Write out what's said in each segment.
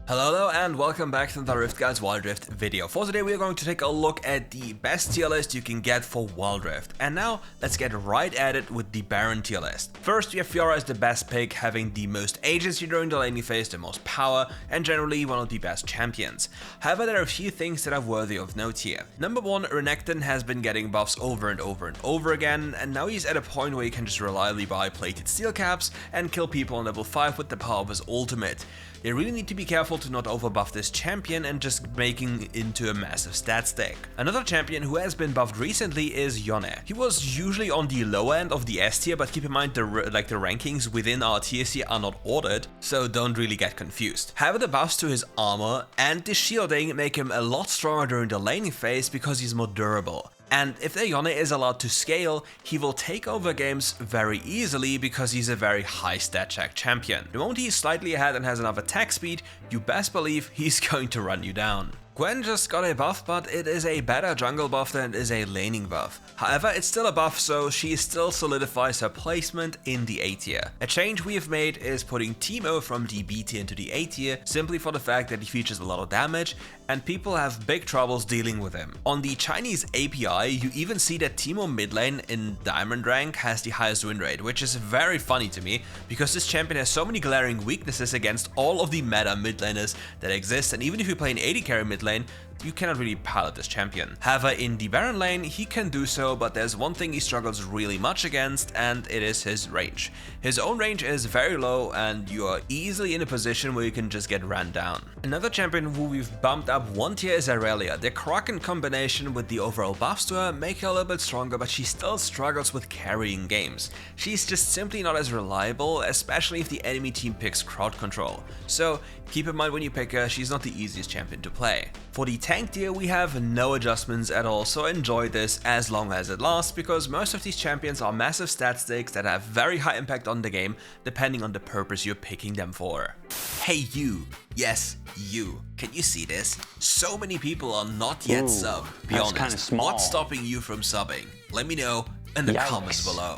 Hello and welcome back to the RiftGuides WildRift video. For today we are going to take a look at the best tier list you can get for WildRift. And now let's get right at it with the Baron tier list. First we have Fiora as the best pick, having the most agency during the laning phase, the most power, and generally one of the best champions. However, there are a few things that are worthy of note here. Number one, Renekton has been getting buffs over and over again, and now he's at a point where he can just reliably buy plated steel caps and kill people on level 5 with the power of his ultimate. They really need to be careful to not overbuff this champion and just making into a massive stat stack. Another champion who has been buffed recently is Yone. He was usually on the lower end of the S tier, but keep in mind the rankings within our tiers here are not ordered, so don't really get confused. However, the buffs to his armor and the shielding make him a lot stronger during the laning phase because he's more durable. And if the Yone is allowed to scale, he will take over games very easily because he's a very high stat check champion. The moment he's slightly ahead and has enough attack speed, you best believe he's going to run you down. Gwen just got a buff, but it is a better jungle buff than it is a laning buff. However, it's still a buff, so she still solidifies her placement in the A tier. A change we have made is putting Teemo from the B tier into the A tier, simply for the fact that he features a lot of damage, and people have big troubles dealing with him. On the Chinese API, you even see that Teemo mid lane in Diamond rank has the highest win rate, which is very funny to me, because this champion has so many glaring weaknesses against all of the meta mid laners that exist, and even if you play an AD carry mid lane, you cannot really pilot this champion. However, in the Baron lane, he can do so, but there's one thing he struggles really much against, and it is his range. His own range is very low, and you are easily in a position where you can just get ran down. Another champion who we've bumped up one tier is Aurelia. The Kraken combination with the overall buffs to her make her a little bit stronger, but she still struggles with carrying games. She's just simply not as reliable, especially if the enemy team picks crowd control. So keep in mind when you pick her, she's not the easiest champion to play. For the tank tier, we have no adjustments at all, so enjoy this as long as it lasts, because most of these champions are massive stat stakes that have very high impact on the game, depending on the purpose you're picking them for. Hey you, yes you, can you see this? So many people are not yet sub. Be honest, what's stopping you from subbing? Let me know in the comments below.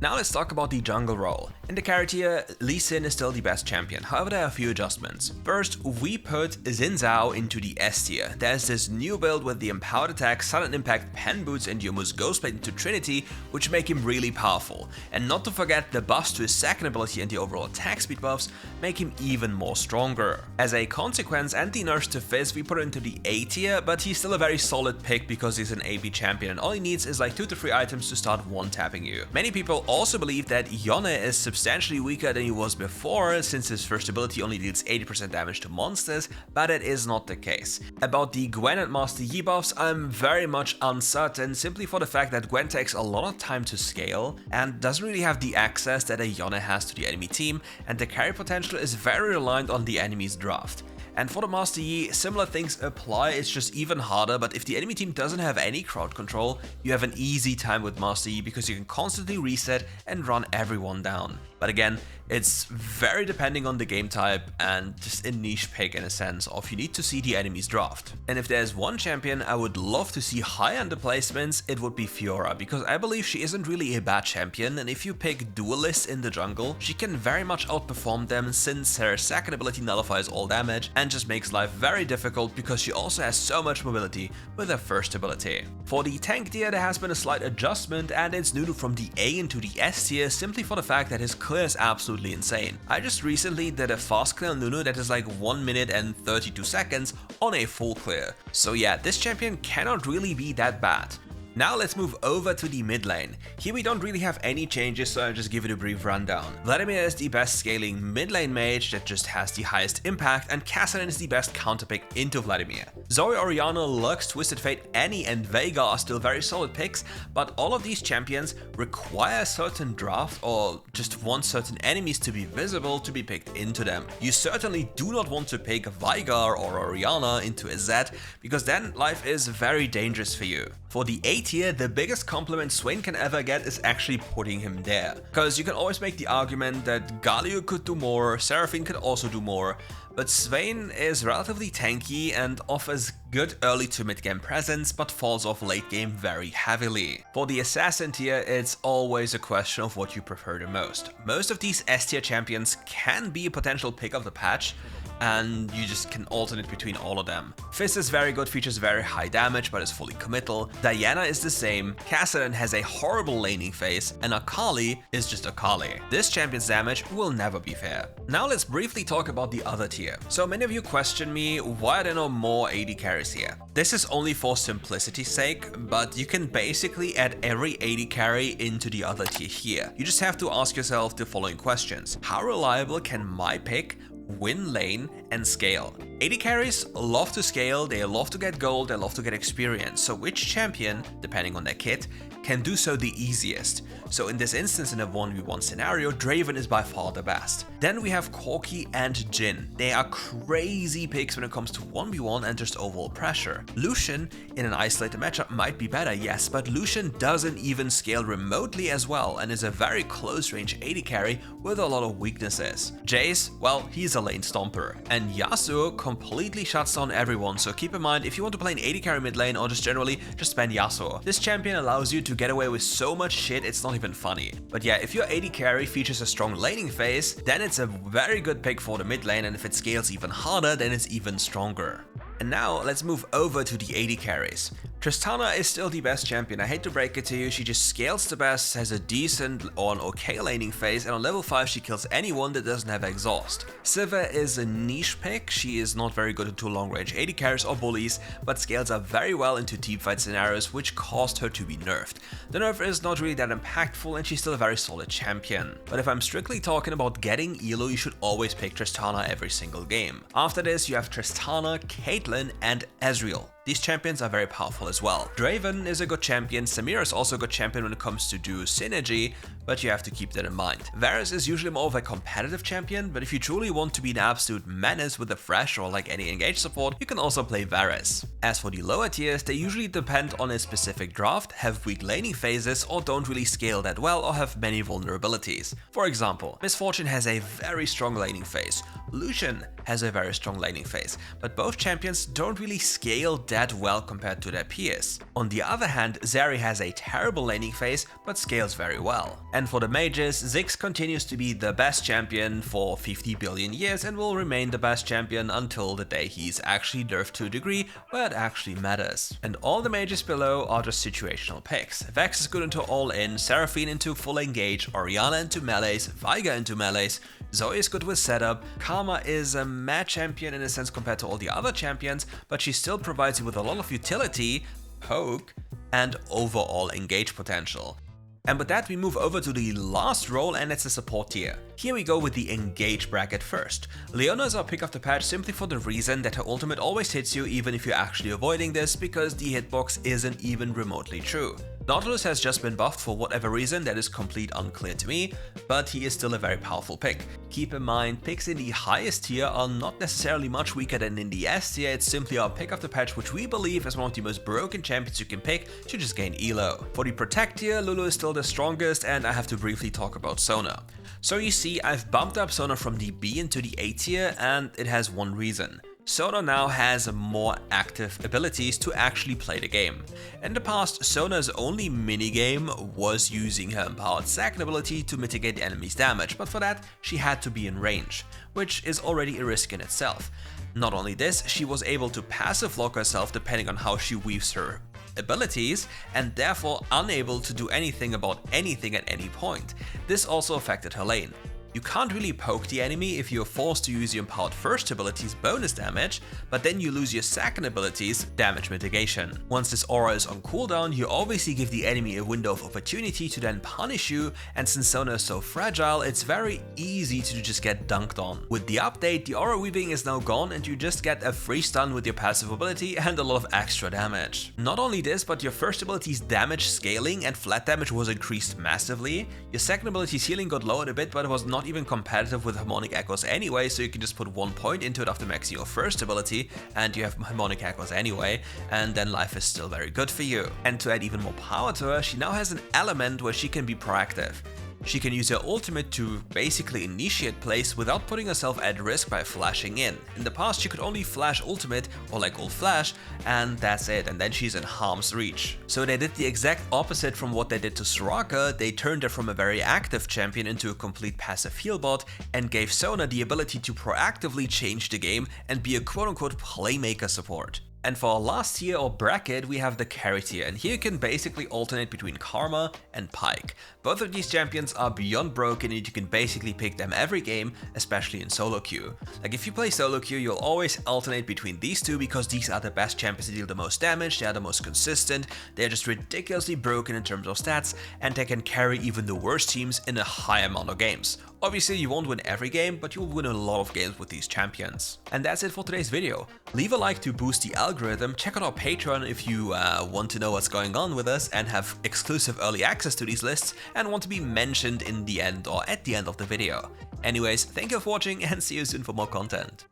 Now let's talk about the jungle role. In the carry tier, Lee Sin is still the best champion, however there are a few adjustments. First, we put Xin Zhao into the S tier. There's this new build with the empowered attack, sudden impact, pen boots and Youmuu's ghostblade into Trinity, which make him really powerful. And not to forget, the buffs to his second ability and the overall attack speed buffs make him even more stronger. As a consequence, and the nerfs to Fizz, we put him into the A tier, but he's still a very solid pick because he's an AP champion and all he needs is like 2 to 3 items to start one-tapping you. Many people also believe that Yone is substantially weaker than he was before, since his first ability only deals 80% damage to monsters, but it is not the case. About the Gwen and Master Yi buffs, I'm very much uncertain, simply for the fact that Gwen takes a lot of time to scale and doesn't really have the access that a Yone has to the enemy team, and the carry potential is very reliant on the enemy's draft. And for the Master Yi, similar things apply, it's just even harder, but if the enemy team doesn't have any crowd control, you have an easy time with Master Yi because you can constantly reset and run everyone down. But again, it's very depending on the game type and just a niche pick in a sense of you need to see the enemy's draft. And if there's one champion I would love to see high on the placements, it would be Fiora, because I believe she isn't really a bad champion, and if you pick duelists in the jungle, she can very much outperform them since her second ability nullifies all damage and just makes life very difficult because she also has so much mobility with her first ability. For the tank tier, there has been a slight adjustment, and it's Nunu from the A into the S tier simply for the fact that his clear is absolutely insane. I just recently did a fast clear on Nunu that is like 1 minute and 32 seconds on a full clear. So yeah, this champion cannot really be that bad. Now let's move over to the mid lane. Here we don't really have any changes, so I'll just give it a brief rundown. Vladimir is the best scaling mid lane mage that just has the highest impact, and Kassadin is the best counterpick into Vladimir. Zoe, Orianna, Lux, Twisted Fate, Annie and Veigar are still very solid picks, but all of these champions require a certain draft or just want certain enemies to be visible to be picked into them. You certainly do not want to pick Veigar or Orianna into a Z, because then life is very dangerous for you. For the A tier, the biggest compliment Swain can ever get is actually putting him there. Because you can always make the argument that Galio could do more, Seraphine could also do more, but Swain is relatively tanky and offers good early to mid game presence, but falls off late game very heavily. For the assassin tier, it's always a question of what you prefer the most. Most of these S tier champions can be a potential pick of the patch, and you just can alternate between all of them. Fizz is very good, features very high damage but is fully committal. Diana is the same, Kassadin has a horrible laning phase, and Akali is just Akali. This champion's damage will never be fair. Now let's briefly talk about the other tier. So many of you question me why are there no more AD carries here. This is only for simplicity's sake, but you can basically add every AD carry into the other tier here. You just have to ask yourself the following questions. How reliable can my pick win lane and scale? AD carries love to scale, they love to get gold, they love to get experience. So which champion, depending on their kit, can do so the easiest? So in this instance, in a 1v1 scenario, Draven is by far the best. Then we have Corki and Jhin. They are crazy picks when it comes to 1v1 and just overall pressure. Lucian in an isolated matchup might be better, yes, but Lucian doesn't even scale remotely as well and is a very close range AD carry with a lot of weaknesses. Jace, well, he's a lane stomper. And Yasuo completely shuts down everyone, so keep in mind if you want to play an AD carry mid lane or just generally, just ban Yasuo. This champion allows you to get away with so much shit it's not even funny. But yeah, if your AD carry features a strong laning phase, then it's a very good pick for the mid lane, and if it scales even harder, then it's even stronger. And now let's move over to the AD carries. Tristana is still the best champion, I hate to break it to you, she just scales the best, has a decent or an okay laning phase, and on level 5 she kills anyone that doesn't have exhaust. Sivir is a niche pick, she is not very good into long range AD carries or bullies, but scales up very well into teamfight scenarios, which caused her to be nerfed. The nerf is not really that impactful and she's still a very solid champion. But if I'm strictly talking about getting elo, you should always pick Tristana every single game. After this you have Tristana, Caitlyn and Ezreal. These champions are very powerful as well. Draven is a good champion, Samira is also a good champion when it comes to duo synergy, but you have to keep that in mind. Varus is usually more of a competitive champion, but if you truly want to be an absolute menace with a Thresh or like any engage support, you can also play Varus. As for the lower tiers, they usually depend on a specific draft, have weak laning phases, or don't really scale that well or have many vulnerabilities. For example, Miss Fortune has a very strong laning phase, Lucian has a very strong laning phase, but both champions don't really scale that well compared to their peers. On the other hand, Zeri has a terrible laning phase, but scales very well. And for the mages, Ziggs continues to be the best champion for 50 billion years and will remain the best champion until the day he's actually nerfed to a degree where it actually matters. And all the mages below are just situational picks. Vex is good into all-in, Seraphine into full engage, Orianna into melees, Veigar into melees, Zoe is good with setup, Karma is a mad champion in a sense compared to all the other champions, but she still provides you with a lot of utility, poke, and overall engage potential. And with that we move over to the last role, and it's the support tier. Here we go with the engage bracket first. Leona is our pick of the patch simply for the reason that her ultimate always hits you even if you're actually avoiding this, because the hitbox isn't even remotely true. Nautilus has just been buffed for whatever reason that is complete unclear to me, but he is still a very powerful pick. Keep in mind, picks in the highest tier are not necessarily much weaker than in the S tier, it's simply our pick of the patch, which we believe is one of the most broken champions you can pick to just gain elo. For the protect tier, Lulu is still the strongest, and I have to briefly talk about Sona. So you see, I've bumped up Sona from the B into the A tier, and it has one reason. Sona now has more active abilities to actually play the game. In the past, Sona's only minigame was using her empowered second ability to mitigate the enemy's damage, but for that she had to be in range, which is already a risk in itself. Not only this, she was able to passive lock herself depending on how she weaves her abilities, and therefore unable to do anything about anything at any point. This also affected her lane. You can't really poke the enemy if you're forced to use your empowered first ability's bonus damage, but then you lose your second ability's damage mitigation. Once this aura is on cooldown, you obviously give the enemy a window of opportunity to then punish you, and since Sona is so fragile, it's very easy to just get dunked on. With the update, the aura weaving is now gone and you just get a free stun with your passive ability and a lot of extra damage. Not only this, but your first ability's damage scaling and flat damage was increased massively. Your second ability's healing got lowered a bit, but it was not even competitive with harmonic echoes anyway, so you can just put 1 point into it after maxing your first ability and you have harmonic echoes anyway, and then life is still very good for you. And to add even more power to her, she now has an element where she can be proactive. She can use her ultimate to basically initiate plays without putting herself at risk by flashing in. In the past she could only flash ultimate or like ult flash and that's it, and then she's in harm's reach. So they did the exact opposite from what they did to Soraka. They turned her from a very active champion into a complete passive heal bot and gave Sona the ability to proactively change the game and be a quote-unquote playmaker support. And for our last tier or bracket, we have the carry tier, and here you can basically alternate between Karma and Pyke. Both of these champions are beyond broken and you can basically pick them every game, especially in solo queue. Like if you play solo queue, you'll always alternate between these two because these are the best champions to deal the most damage, they are the most consistent, they're just ridiculously broken in terms of stats, and they can carry even the worst teams in a high amount of games. Obviously you won't win every game, but you'll win a lot of games with these champions. And that's it for today's video. Leave a like to boost the algorithm, check out our Patreon if you want to know what's going on with us and have exclusive early access to these lists and want to be mentioned in the end or at the end of the video. Anyways, thank you for watching and see you soon for more content.